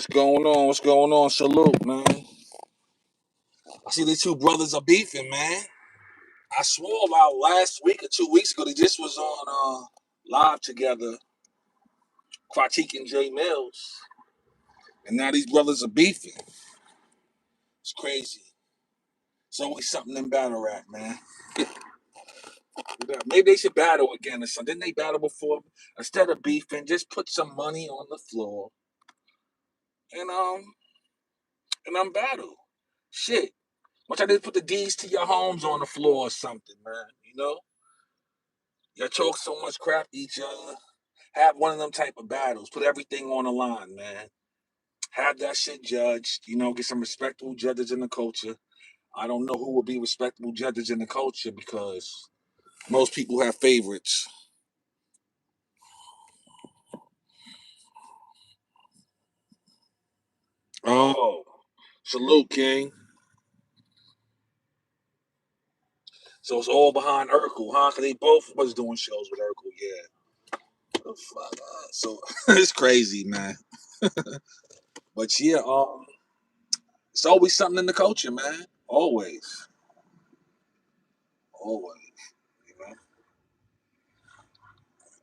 What's going on? What's going on? Salute, man. I see these two brothers are beefing, man. I swore about last week or 2 weeks ago they just was on live together, critiquing Jay Mills, and now these brothers are beefing. It's crazy. It's always something in battle rap, man. Maybe they should battle again or something. Didn't they battle before? Instead of beefing, just put some money on the floor and battle. Shit. Why don't you put the D's to your homes on the floor or something, man? You know? Y'all talk so much crap to each other. Have one of them type of battles. Put everything on the line, man. Have that shit judged. Get some respectable judges in the culture. I don't know who will be respectable judges in the culture because most people have favorites. Oh, salute, King. So it's all behind Urkel, huh? Because they both was doing shows with Urkel, yeah. Oh, fuck. So it's crazy, man. But yeah, it's always something in the culture, man. Always. Always. You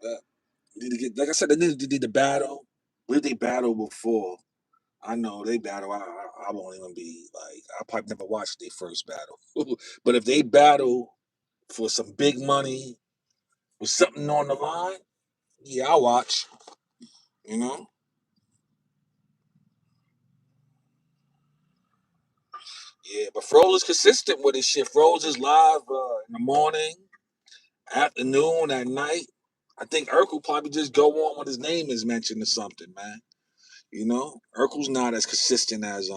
know? Need to get, like I said, they need to battle. Where they battle before? I know they battle. I won't even be like. I probably never watched their first battle. But if they battle for some big money with something on the line, yeah, I'll watch. You know. Yeah, but Froze is consistent with his shit. Froze is live in the morning, afternoon, at night. I think Urkel probably just go on when his name is mentioned or something, man. Urkel's not as consistent as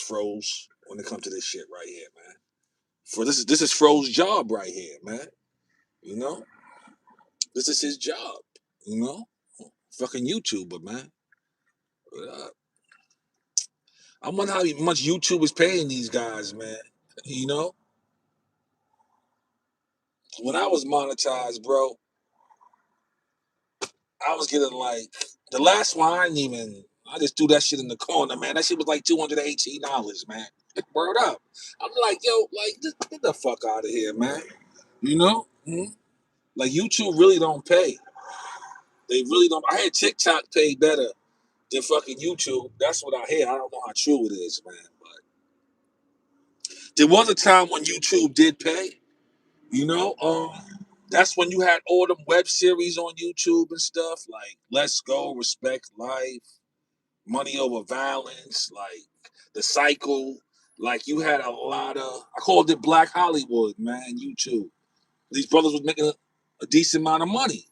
Froze when it comes to this shit right here, man. For this is Froze's job right here, man. You know, this is his job. You know, fucking YouTuber, man. Uh, I wonder how much YouTube is paying these guys, man. You know, when I was monetized, bro, I was getting like the last one. I didn't even. I just threw that shit in the corner, man. That shit was like $218, man. Word up. I'm like, yo, like, just get the fuck out of here, man. You know? Mhm. Like YouTube really don't pay. They really don't. I had TikTok pay better than fucking YouTube. That's what I hear. I don't know how true it is, man. But there was a time when YouTube did pay. You know, that's when you had all them web series on YouTube and stuff like Let's Go, Respect Life, Money Over Violence, like The Cycle. Like you had a lot of. I called it Black Hollywood, man. YouTube. These brothers was making a decent amount of money.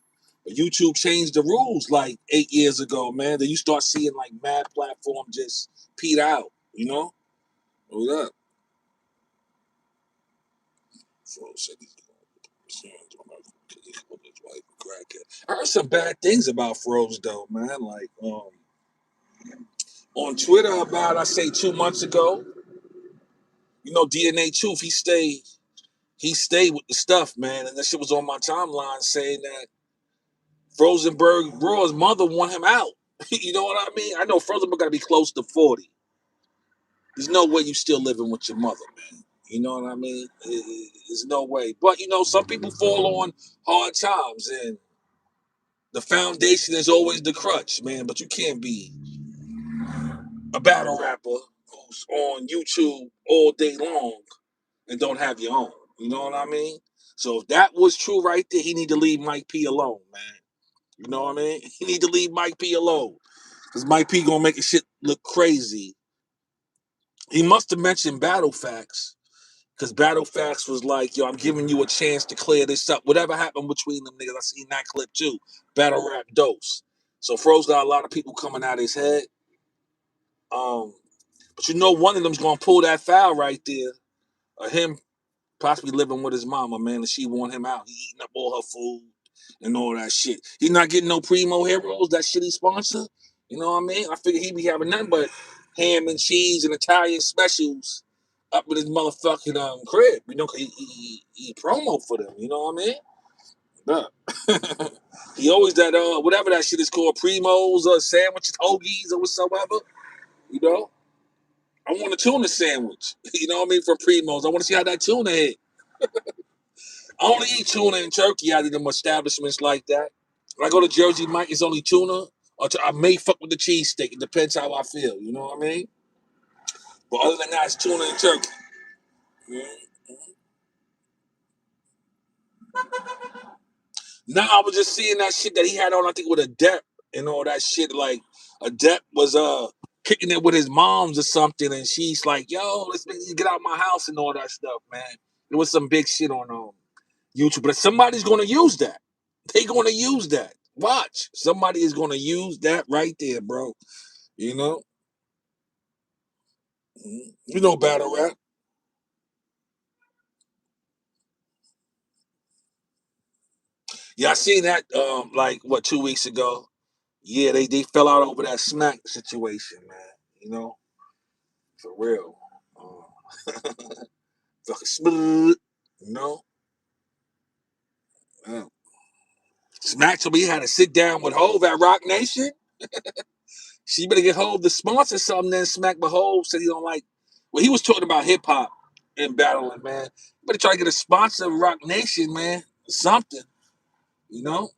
But YouTube changed the rules like 8 years ago, man. Then you start seeing like mad platform just peed out, you know? Hold up. I heard some bad things about Froze though, man. Like on Twitter about I say 2 months ago, DNA Truth, he stayed with the stuff, man. And that shit was on my timeline saying that Frozenberg Bro's mother want him out. You know what I mean? I know Frozenberg got to be close to 40. There's no way you still living with your mother, man. You know what I mean? There's no way. But some people fall on hard times, and the foundation is always the crutch, man. But you can't be a battle rapper who's on YouTube all day long and don't have your own. You know what I mean? So if that was true right there, he need to leave Mike P alone, man. You know what I mean? He need to leave Mike P alone. Because Mike P gonna make his shit look crazy. He must have mentioned Battle Facts. Because Battle Facts was like, yo, I'm giving you a chance to clear this up. Whatever happened between them niggas, I seen that clip too. Battle Rap Dose. So Froze got a lot of people coming out his head. But one of them's gonna pull that foul right there. Him possibly living with his mama, man, and she want him out. He eating up all her food and all that shit. He's not getting no Primo Heroes, that shit he sponsor. You know what I mean? I figure he be having nothing but ham and cheese and Italian specials up in his motherfucking crib. 'Cause he promo for them. You know what I mean? Yeah. He always that whatever that shit is called, primos or sandwiches, hoagies or whatsoever. You know, I want a tuna sandwich. You know what I mean, from Primos. I want to see how that tuna hit. I only eat tuna and turkey out of them establishments like that. When I go to Jersey Mike, it's only tuna. Or I may fuck with the cheesesteak. It depends how I feel. You know what I mean? But other than that, it's tuna and turkey. Yeah. Now I was just seeing that shit that he had on, I think, with a Depp and all that shit. Like a Depp was kicking it with his moms or something, and she's like, "Yo, let's make you get out of my house" and all that stuff, man. There was some big shit on YouTube, but somebody's gonna use that. They gonna use that. Watch, somebody is gonna use that right there, bro. You know, you know, battle rap. Yeah, I seen that like what 2 weeks ago. Yeah, they fell out over that smack situation, man. You know, for real. Fucking smooth, you know. Yeah. Smack told me he had to sit down with Hove at Rock Nation. She better get Hove to sponsor something. Then Smack, but Hove said he don't like. Well, he was talking about hip hop and battling, man. Better try to get a sponsor of Rock Nation, man. Something, you know.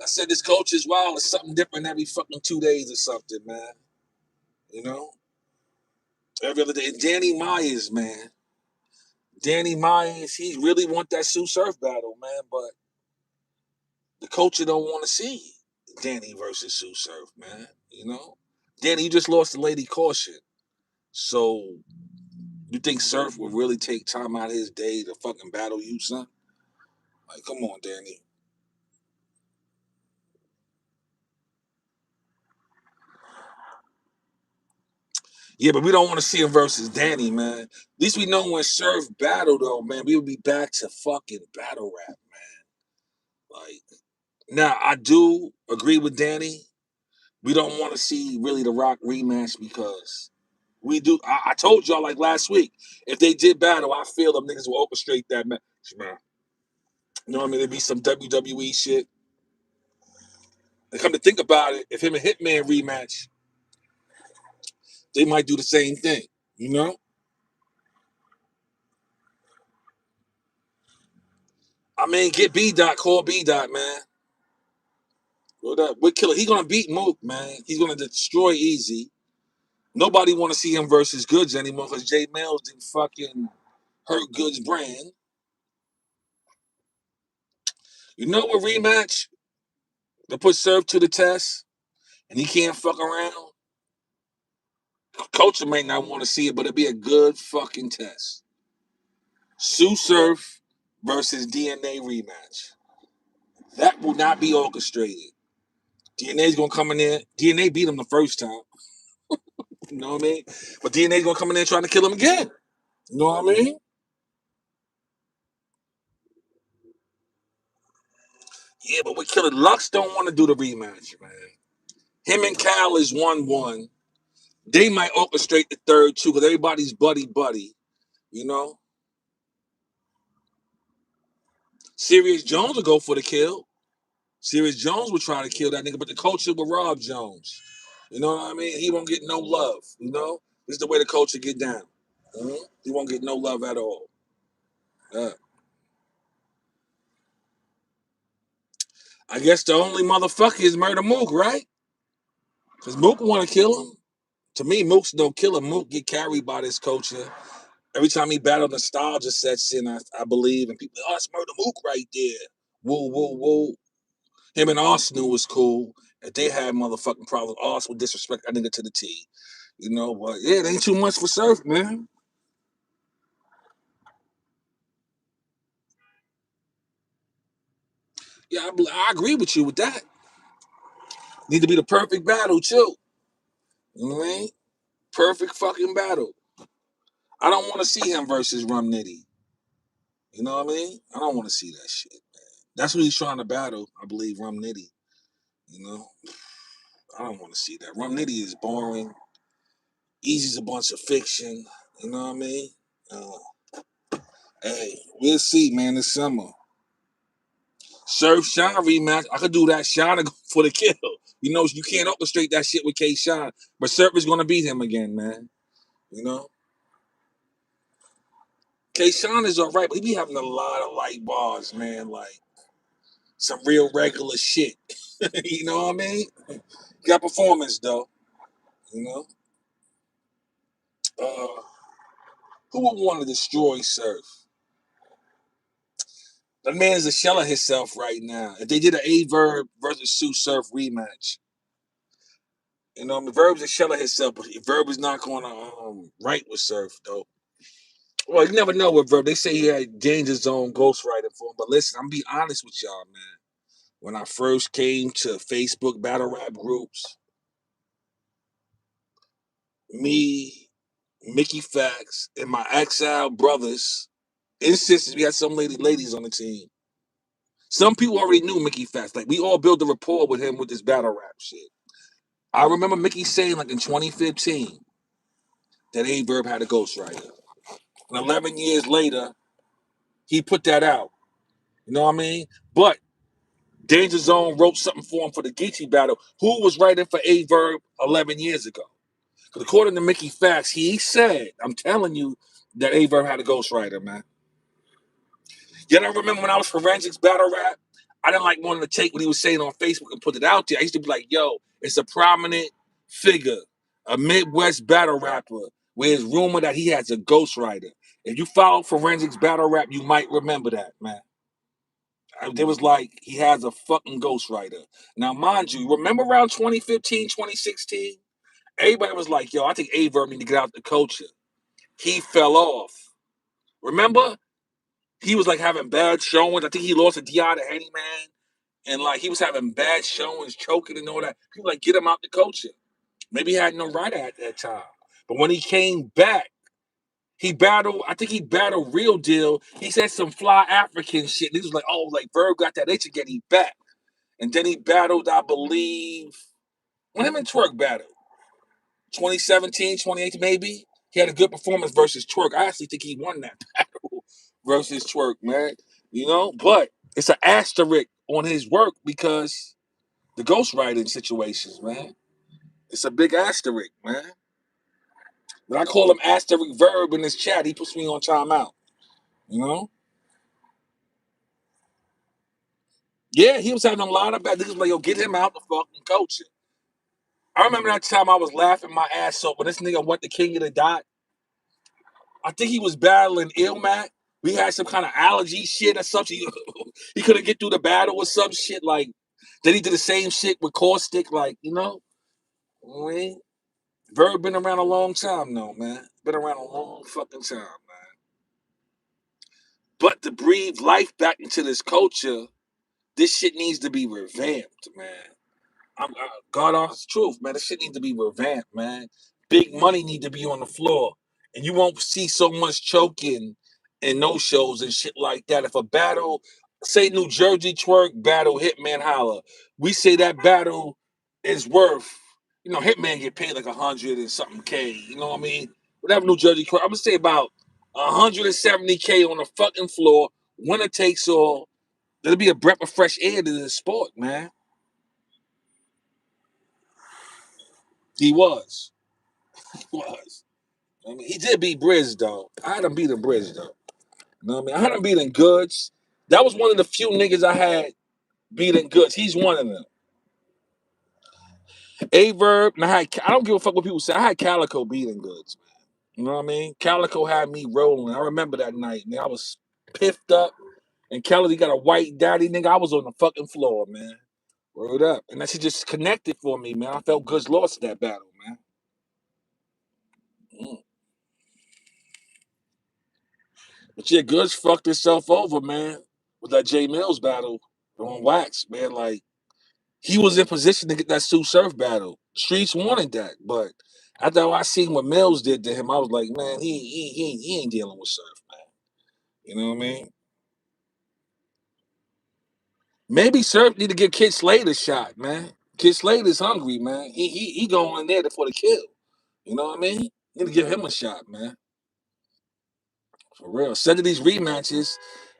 I said this coach is wild. It's something different every fucking 2 days or something, man. You know, every other day. And Danny Myers, man. Danny Myers, he really want that Sue Surf battle, man. But the culture don't want to see Danny versus Sue Surf, man. You know, Danny, you just lost the lady caution. So you think Surf would really take time out of his day to fucking battle you, son? Like, come on, Danny. Yeah, but we don't want to see him versus Danny, man. At least we know when Surf battle, though, man, we would be back to fucking battle rap, man. Like, now I do agree with Danny. We don't want to see really the Rock rematch because we do. I told y'all like last week, if they did battle, I feel them niggas will orchestrate that match, man. You know what I mean? There'd be some WWE shit. And come to think about it, if him and Hitman rematch, they might do the same thing. You know? I mean, get B dot, call B dot, man. What up? We're killer. He gonna beat Mook, man. He's gonna destroy Easy. Nobody want to see him versus Goods anymore because Jay Mills didn't fucking hurt Goods' brand. You know what rematch? To put Surf to the test, and he can't fuck around. Culture may not want to see it, but it'd be a good fucking test. Sue Surf versus DNA rematch. That will not be orchestrated. DNA's gonna come in there. DNA beat him the first time. You know what I mean? But DNA's gonna come in there trying to kill him again. You know what I mean? Yeah, but we killing Lux don't want to do the rematch, man. Him and Cal is 1-1. They might orchestrate the third too, because everybody's buddy buddy. You know? Sirius Jones will go for the kill. Sirius Jones would try to kill that nigga, but the culture will rob Jones. You know what I mean? He won't get no love. You know, this is the way the culture get down. He won't get no love at all. Uh, I guess the only motherfucker is Murder Mook, right? Because Mook want to kill him. To me, Mook's no killer. Mook get carried by this culture. Every time he battle, nostalgia sets in, I believe, and people, oh, it's Murder Mook right there. Woo, woo, woo. Him and Arsenal was cool. If they had motherfucking problems, Arsenal would disrespect that nigga to the T. You know, but yeah, it ain't too much for Surf, man. Yeah, I agree with you with that. Need to be the perfect battle, too. You know what I mean? Perfect fucking battle. I don't want to see him versus Rum Nitty. You know what I mean? I don't want to see that shit, man. That's what he's trying to battle, I believe, Rum Nitty. You know? I don't want to see that. Rum Nitty is boring. Easy's a bunch of fiction. You know what I mean? Uh, Hey, we'll see, man, this summer. Surf Shine rematch. I could do that Shine for the kill. You know, you can't orchestrate that shit with K Shine. But Surf is gonna beat him again, man. You know? K Shine is alright, but he be having a lot of light bars, man. Like some real regular shit. You know what I mean? He got performance though. You know? Uh who would want to destroy Surf? That man is a shell of himself right now. If they did an A Verb versus Sue Surf rematch, you know, I mean, Verb's a shell of himself, but Verb is not going to write with Surf though. Well, you never know with Verb. They say he had Danger Zone ghostwriting for him, but listen, I'm gonna be honest with y'all, man. When I first came to Facebook battle rap groups, me, Mickey Fax, and my exile brothers and sisters, we had some ladies on the team. Some people already knew Mickey Fax. Like we all built a rapport with him with this battle rap shit. I remember Mickey saying like in 2015 that A Verb had a ghostwriter. And 11 years later, he put that out. You know what I mean? But Danger Zone wrote something for him for the Geechee battle. Who was writing for A Verb 11 years ago? Because according to Mickey Fax, he said, I'm telling you, that A Verb had a ghostwriter, man. Yet I remember when I was forensics battle rap, I didn't like wanting to take what he was saying on Facebook and put it out there. I used to be like, yo, it's a prominent figure, a Midwest battle rapper, where it's rumored that he has a ghostwriter. If you follow forensics battle rap, you might remember that, man. There was like, he has a fucking ghostwriter. Now, mind you, remember around 2015, 2016? Everybody was like, yo, I think A Verb need to get out the culture. He fell off. Remember? He was like having bad showings. I think he lost a DI to Henny Man. And like he was having bad showings, choking and all that. People like get him out the culture. Maybe he had no writer at that time. But when he came back, he battled, I think he battled Real Deal. He said some fly African shit. And he was like, oh, like Verb got that. They should get him back. And then he battled, I believe, when him and Twerk battled. 2017, 2018, maybe. He had a good performance versus Twerk. I actually think he won that battle versus Twerk, man. You know, but it's an asterisk on his work because the ghostwriting situations, man. It's a big asterisk, man. When I call him asterisk Verb in this chat, he puts me on timeout. You know? Yeah, he was having a lot of bad niggas like, yo, get him out the fucking culture. I remember that time I was laughing my ass off when this nigga went to King of the Dot. I think he was battling Ilmac. We had some kind of allergy shit or something. He couldn't get through the battle or some shit. Like, then he did the same shit with Caustic. Like, you know? I mean, Verb been around a long time, though, man. Been around a long fucking time, man. But to breathe life back into this culture, this shit needs to be revamped, man. God honest truth, man. This shit needs to be revamped, man. Big money need to be on the floor, and you won't see so much choking and no shows and shit like that. If a battle, say New Jersey Twerk battle Hitman Holla, we say that battle is worth, you know, Hitman get paid like 100 and something K. You know what I mean? Whatever New Jersey Twerk, I'm gonna say about 170K on the fucking floor. Winner takes all. There'll be a breath of fresh air to the sport, man. He was. He was. I mean, he did beat Briz though. I had him beating Briz though. You know what I mean? I had him beating Goods. That was one of the few niggas I had beating Goods. He's one of them. A Verb, and I don't give a fuck what people say. I had Calico beating Goods, man. You know what I mean? Calico had me rolling. I remember that night, man. I was piffed up, and Kelly got a white daddy, nigga. I was on the fucking floor, man. Word up. And that shit just connected for me, man. I felt Goods lost that battle, man. Mm. But yeah, Goods fucked himself over, man, with that J Mills battle on wax, man. Like, he was in position to get that Sue Surf battle. Streets wanted that, but after I seen what Mills did to him, I was like, man, he ain't dealing with Surf, man. You know what I mean? Maybe Surf need to give Kid Slade a shot, man. Kid Slade is hungry, man. He going in there for the kill. You know what I mean? Need to give him a shot, man. For real. Instead of these rematches,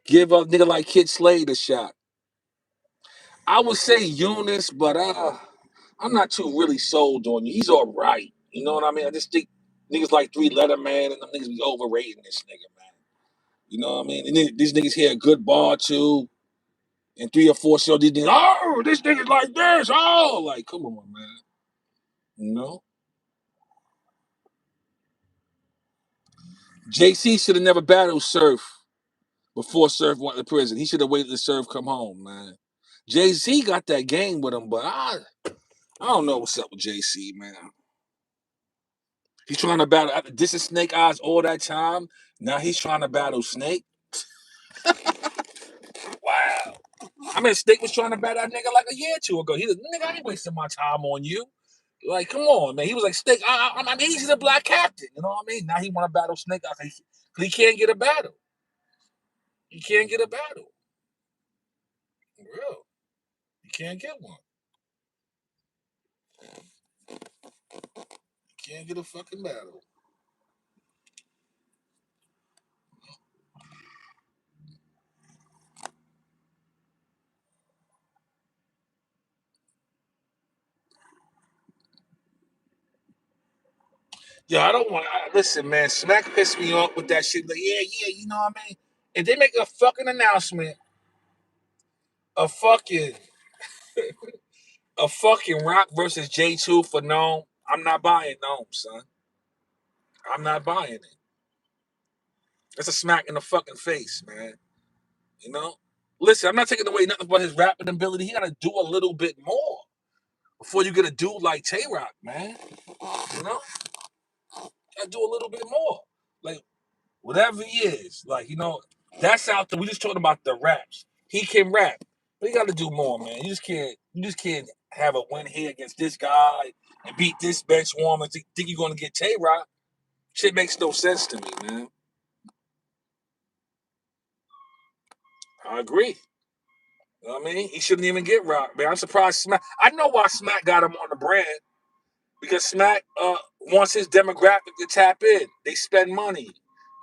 give a nigga like Kid Slade a shot. I would say Eunice, but I'm not too really sold on you. He's all right. You know what I mean? I just think niggas like Three Letter Man and them niggas be overrating this nigga, man. You know what I mean? And then these niggas hear a good bar too. And 3 or 4 shows, these niggas, oh, this nigga's like this. Oh, like, come on, man. You know? JC should have never battled Surf before Surf went to prison. He should have waited to Surf come home, man. Jay-Z got that game with him, but I don't know what's up with JC, man. He's trying to battle. This is Snake Eyes all that time. Now he's trying to battle Snake. Wow. I mean, Snake was trying to battle that nigga like a year or two ago. He was, nigga, I ain't wasting my time on you. Like, come on, man. He was like, Snake, I mean, he's a black captain. You know what I mean? Now he want to battle Snake Eyes. He can't get a battle. He can't get a battle. For real. He can't get one. He can't get a fucking battle. Yo, I don't want to listen, man. Smack pissed me off with that shit. Like, yeah, you know what I mean? If they make a fucking announcement, a fucking a fucking Rock versus J2 for Gnome, I'm not buying Gnome, son. I'm not buying it. It's a smack in the fucking face, man. You know? Listen, I'm not taking away nothing but his rapping ability. He gotta do a little bit more before you get a dude like Tay Rock, man. You know? Gotta do a little bit more. Like, whatever he is, like, you know, that's out there. We just talking about the raps. He can rap, but he got to do more, man. You just can't have a win here against this guy and beat this bench warmer. Think you're gonna get Tay Rock? Shit makes no sense to me, man. I agree. You know what I mean? He shouldn't even get Rock, man. I'm surprised Smack. I know why Smack got him on the brand because Smack wants his demographic to tap in. They spend money.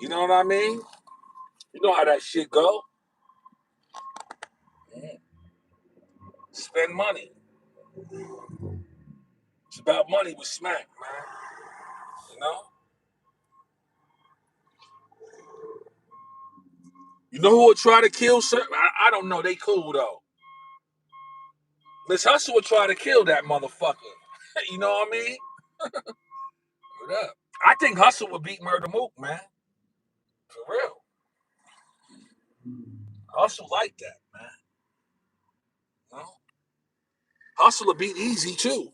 You know what I mean? You know how that shit go. Spend money. It's about money with Smack, man. You know? You know who would try to kill Sir? I don't know. They cool though. Miss Hustle would try to kill that motherfucker. You know what I mean? What up? I think Hustle would beat Murder Mook, man. For real. Hustle like that, man. You know? Hustle would beat Easy too.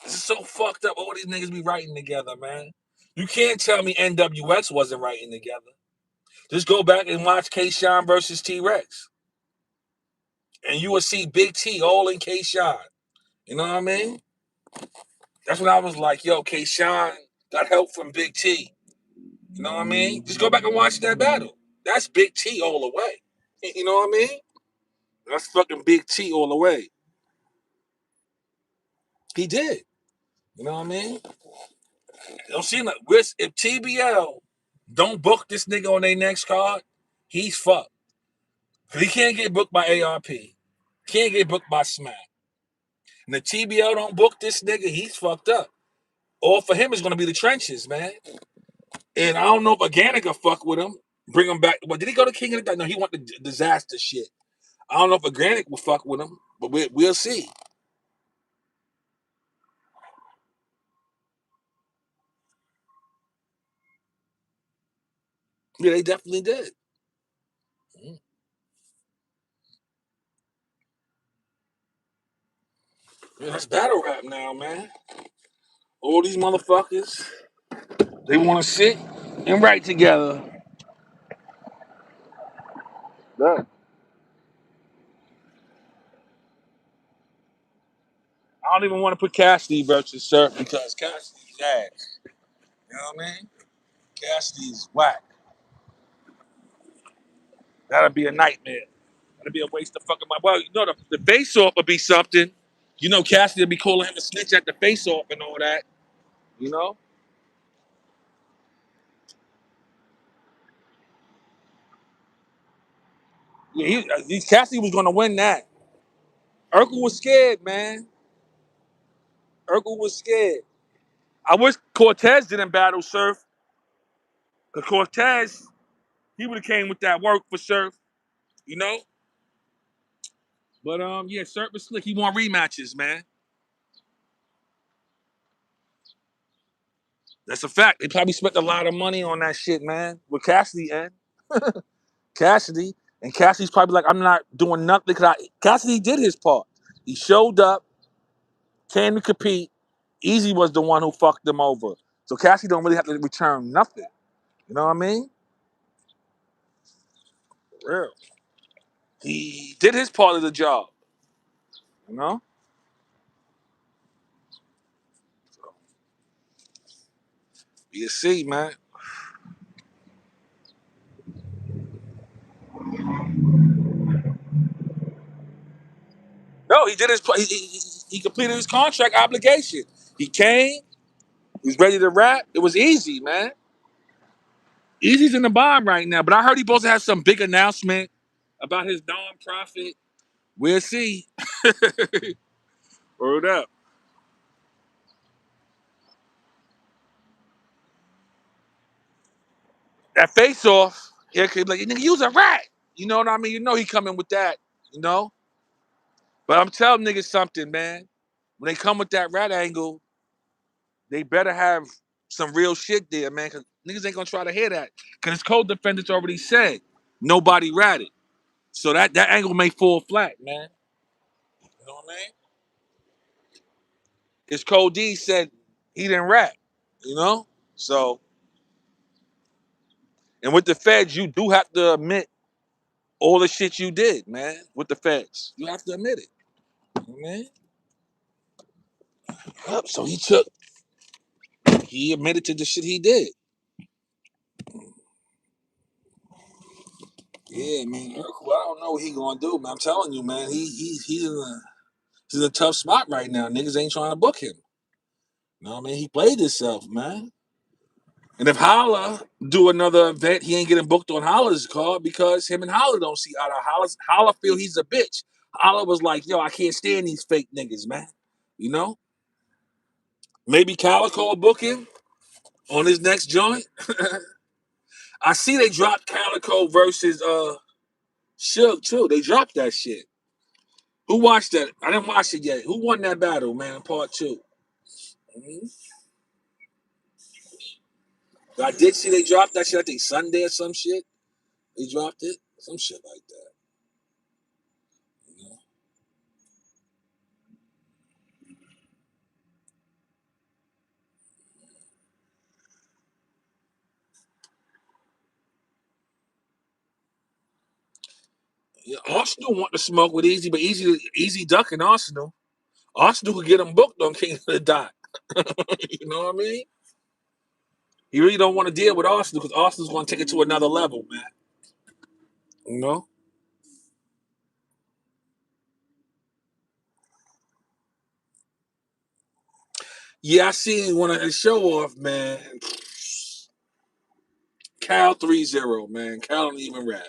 This is so fucked up. All these niggas be writing together, man. You can't tell me NWX wasn't writing together. Just go back and watch K Shine versus T Rex. And you will see Big T all in K Shine. You know what I mean? That's when I was like, yo, K Shine got help from Big T. You know what I mean? Just go back and watch that battle. That's Big T all the way. You know what I mean? That's fucking Big T all the way. He did. You know what I mean? Don't seem like if TBL don't book this nigga on their next card, he's fucked. He can't get booked by ARP. Can't get booked by Smack. And the TBL don't book this nigga, he's fucked up. All for him is gonna be the trenches, man. And I don't know if Organic will fuck with him, bring him back. Well, did he go to King of the? No, he want the disaster shit. I don't know if Organic will fuck with him, but we'll see. Yeah, they definitely did. Yeah, that's battle rap now, man. All these motherfuckers, they want to sit and write together. Yeah. I don't even want to put Cassidy versus Surf because Cassidy's ass. You know what I mean? Cassidy's whack. That'll be a nightmare. That'd be a waste of fucking my. Well, you know, the face off would be something. You know, Cassidy would be calling him a snitch at the face off and all that. You know? Yeah, Cassidy was going to win that. Urkel was scared, man. Urkel was scared. I wish Cortez didn't battle Surf. Because Cortez, he would have came with that work for Surf. You know? But, yeah, Surf was slick. He want rematches, man. That's a fact. They probably spent a lot of money on that shit, man. With Cassidy and Cassidy. And Cassidy's probably like, I'm not doing nothing because Cassidy did his part. He showed up, came to compete. Easy was the one who fucked them over. So Cassidy don't really have to return nothing. You know what I mean? For real. He did his part of the job. You know? So, you see, man. No, he did his part. He completed his contract obligation. He came. He was ready to rap. It was easy, man. Easy's in the bomb right now, but I heard he supposed to have some big announcement about his non-profit. We'll see. Word up. That face off, yeah, could be like, nigga, use a rat. You know what I mean? You know he coming with that, you know? But I'm telling niggas something, man. When they come with that rat angle, they better have some real shit there, man, because niggas ain't gonna try to hear that. Because his co-defendants already said nobody ratted. So that angle may fall flat, man. You know what I mean? His co-D said he didn't rat, you know? So, and with the feds, you do have to admit all the shit you did, man, with the feds. You have to admit it. You know what I mean? Yep, so he admitted to the shit he did. Yeah, man. Urkel, I don't know what he gonna do, man. I'm telling you, man. He's in a tough spot right now. Niggas ain't trying to book him. You know what I mean? He played himself, man. And if Holla do another event, he ain't getting booked on Holla's card because him and Holla don't see eye to eye. Holla feel he's a bitch. Holla was like, yo, I can't stand these fake niggas, man. You know? Maybe Calico will book him on his next joint. I see they dropped Calico versus Suge too. They dropped that shit. Who watched that? I didn't watch it yet. Who won that battle, man? Part 2. Mhm. I did see they dropped that shit. I think Sunday or some shit. They dropped it. Some shit like that. You know? Yeah, Arsenal want to smoke with Easy, but Easy ducking Arsenal. Arsenal could get him booked on King of the Dot. You know what I mean? He really don't want to deal with Arsenal because Arsenal's going to take it to another level, man. You know? Yeah, I seen one of his show off, man. Cal 3-0, man. Cal don't even rap, man.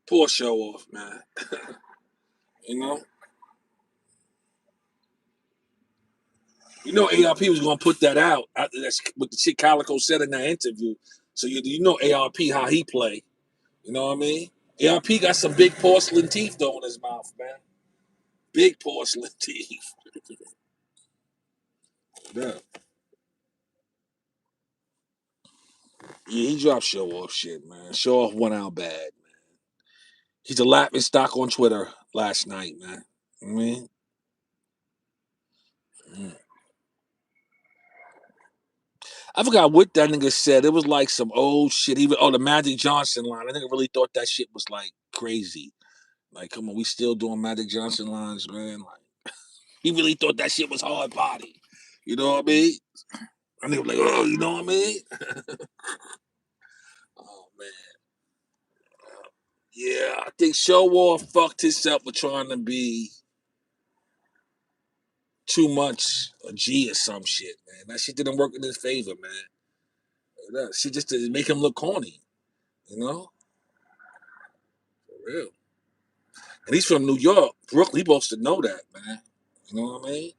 Poor show off, man. You know? You know ARP was gonna put that out. That's what the shit Calico said in that interview. So you know ARP how he play. You know what I mean? ARP got some big porcelain teeth though in his mouth, man. Big porcelain teeth. Yeah. Yeah, he dropped show off shit, man. Show off went out bad, man. He's a laughing stock on Twitter last night, man. I mean, mm. I forgot what that nigga said. It was like some old shit. Even the Magic Johnson line. I think I really thought that shit was like crazy. Like, come on, we still doing Magic Johnson lines, man. Like, he really thought that shit was hard body. You know what I mean? I think like, oh, you know what I mean? Oh man, Yeah, I think Showalter fucked himself for trying to be too much a G or some shit, man. That shit didn't work in his favor, man. That shit just to make him look corny, you know? For real. And he's from New York. Brooklyn, he supposed to know that, man. You know what I mean?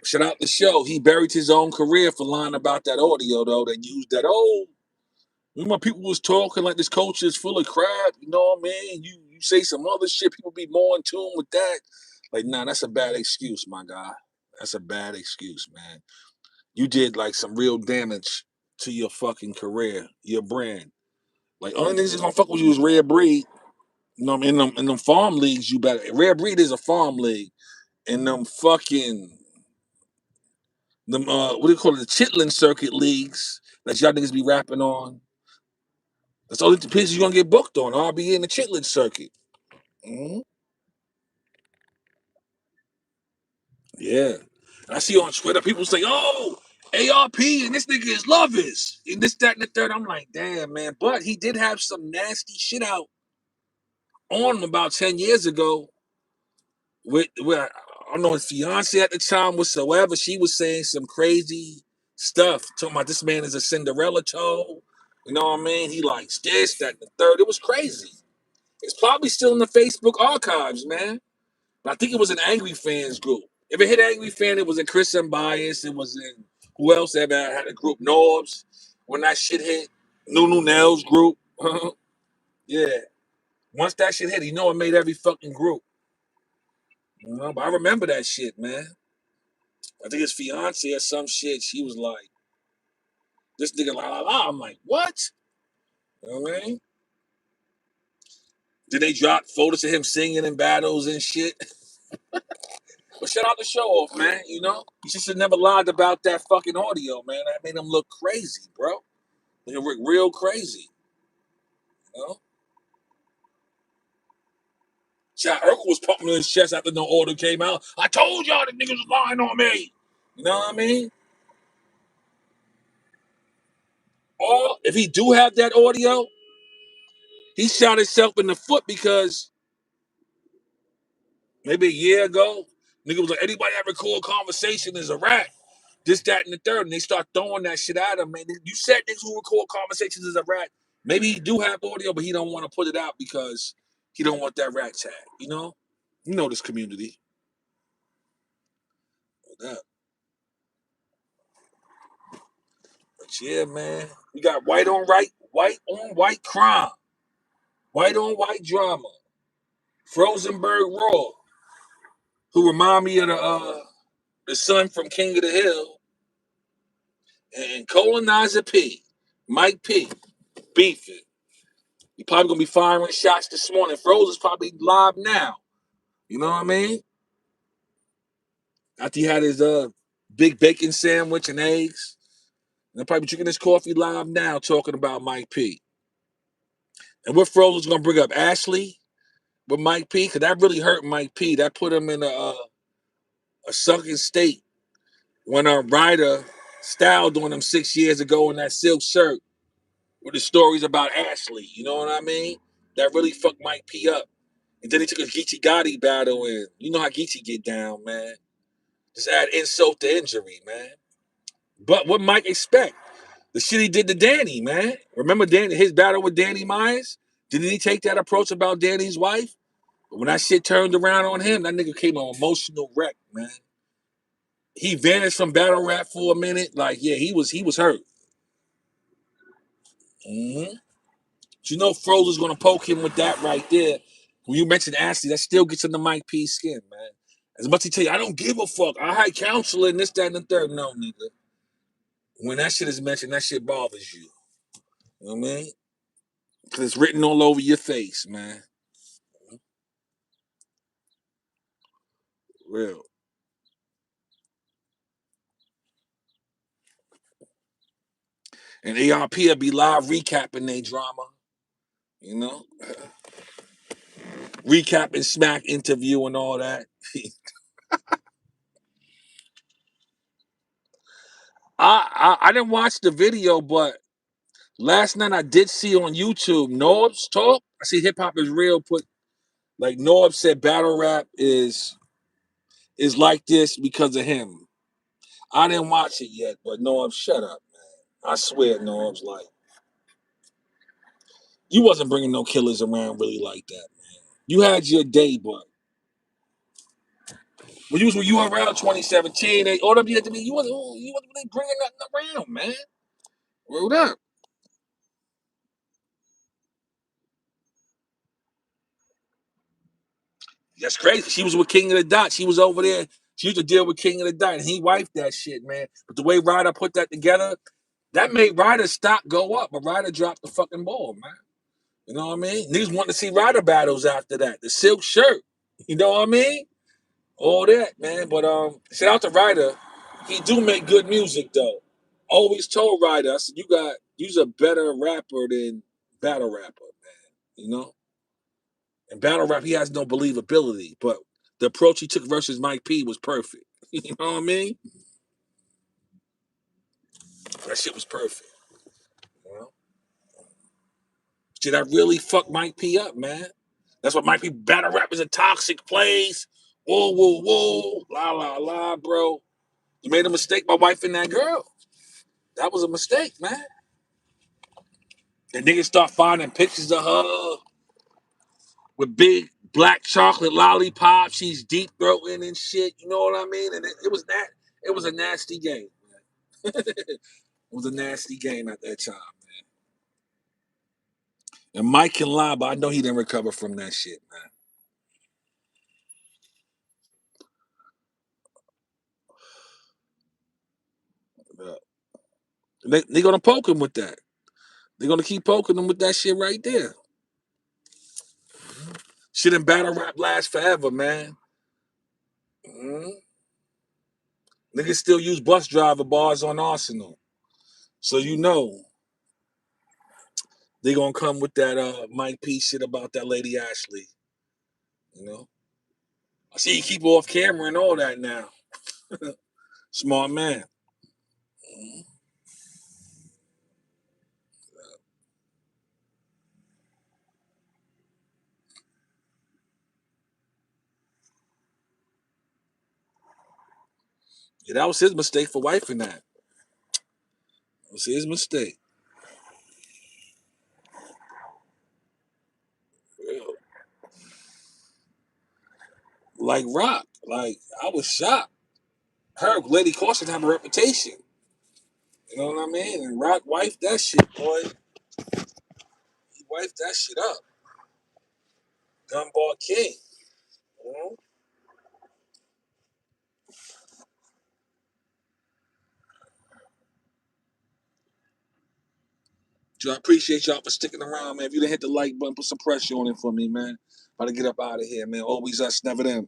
Shout out the show. He buried his own career for lying about that audio, though, that used that, oh, when my people was talking like this culture is full of crap, you know what I mean? You say some other shit, people be more in tune with that. Like, nah, that's a bad excuse, my guy. That's a bad excuse, man. You did like some real damage to your fucking career, your brand. Like, only niggas that's gonna fuck with you is Rare Breed. You know what I mean? In them farm leagues, you better. Rare Breed is a farm league. In them fucking them what do you call it? The Chitlin circuit leagues that y'all niggas be rapping on. That's all the pieces you're gonna get booked on. RBA in the Chitlin circuit. Mhm. Yeah. And I see on Twitter people say, "Oh, ARP and this nigga is lovers and this, that, and the third." I'm like, damn, man. But he did have some nasty shit out on him about 10 years ago with I don't know his fiance at the time whatsoever. She was saying some crazy stuff, talking about this man is a Cinderella toe. You know what I mean? He likes this, that, and the third. It was crazy. It's probably still in the Facebook archives, man. But I think it was an Angry Fans group. If it hit Angry Fan, it was in Chris and Bias. It was in who else ever had a group? Norbs. When that shit hit, Nunu Nails group. Yeah. Once that shit hit, you know it made every fucking group. You know, but I remember that shit, man. I think his fiance or some shit. She was like, "This nigga la la la." I'm like, "What?" You know what I mean? Then they dropped photos of him singing in battles and shit. But shout out the show off, man. You know, he just never lied about that fucking audio, man. That made him look crazy, bro. He look real crazy. You know, Chad Urkel was pumping his chest after no order came out. I told y'all the niggas was lying on me. You know what I mean? Or if he do have that audio, he shot himself in the foot because maybe a year ago, nigga was like, anybody that record conversation is a rat. This, that, and the third. And they start throwing that shit at him, man. You said niggas who record conversations is a rat. Maybe he do have audio, but he don't want to put it out because he don't want that rat tag, you know? You know this community. But yeah, man. We got white on white crime, white on white drama. Frozenberg Raw, who remind me of the son from King of the Hill, and Colonizer P, Mike P, beefing. He probably gonna be firing shots this morning. Froze is probably live now. You know what I mean? After he had his big bacon sandwich and eggs. And they'll probably be drinking his coffee live now talking about Mike P. And what Froze was gonna bring up Ashley with Mike P, because that really hurt Mike P. That put him in a sunken state when a writer styled on him 6 years ago in that silk shirt with the stories about Ashley. You know what I mean? That really fucked Mike P up. And then he took a Geechee Gotti battle, and you know how Geechee get down, man. Just add insult to injury, man. But what Mike expect? The shit he did to Danny, man. Remember Danny, his battle with Danny Myers? Didn't he take that approach about Danny's wife? But when that shit turned around on him, that nigga came an emotional wreck, man. He vanished from battle rap for a minute. Like, yeah, he was hurt. Mm-hmm. You know Froze was gonna poke him with that right there. When you mentioned Ashley, that still gets under Mike P's skin, man. As much as he tell you, I don't give a fuck. I had counseling, this, that, and the third. No, nigga. When that shit is mentioned, that shit bothers you. You know what I mean? Because it's written all over your face, man. Real. And ARP will be live recapping their drama, you know? Recapping Smack interview and all that. I didn't watch the video, but Last night I did see on YouTube Norb's talk. I see Hip Hop is Real put like Norb said battle rap is like this because of him. I didn't watch it yet, but Norb, shut up, man. I swear, Norb's like you wasn't bringing no killers around really like that, man. You had your day, but when you were around 2017, they all them you had to be you wasn't really bringing nothing around, man. Word up. That's crazy. She was with King of the Dot. She was over there. She used to deal with King of the Dot, and he wifed that shit, man. But the way Ryder put that together, that made Ryder's stock go up, but Ryder dropped the fucking ball, man. You know what I mean? Niggas want to see Ryder battles after that. The silk shirt. You know what I mean? All that, man. But shout out to Ryder. He do make good music though. Always told Ryder, I said, you's a better rapper than battle rapper, man. You know? In battle rap, he has no believability, but the approach he took versus Mike P was perfect. You know what I mean? That shit was perfect. You know? Shit, I really fucked Mike P up, man. That's what Mike P battle rap is a toxic place. Whoa, whoa, whoa, la la la, bro. You made a mistake, my wife and that girl. That was a mistake, man. The niggas start finding pictures of her with big black chocolate lollipops. She's deep throating and shit. You know what I mean? And it was that. It was a nasty game. It was a nasty game at that time, man. And Mike can lie, but I know he didn't recover from that shit, man. They gonna poke him with that. They're gonna keep poking him with that shit right there. Shit in battle rap lasts forever, man. Mm-hmm. Niggas still use bus driver bars on Arsenal. So you know they gonna come with that Mike P shit about that lady Ashley. You know? I see you keep off camera and all that now. Smart man. Mhm. Yeah, that was his mistake for wifing that. That was his mistake. Real. Like Rock. Like I was shocked. Her Lady Caution have a reputation. You know what I mean? And Rock wifed that shit, boy. He wifed that shit up. Gunball King. You know? So I appreciate y'all for sticking around, man. If you didn't hit the like button, put some pressure on it for me, man. About to get up out of here, man. Always us, never them.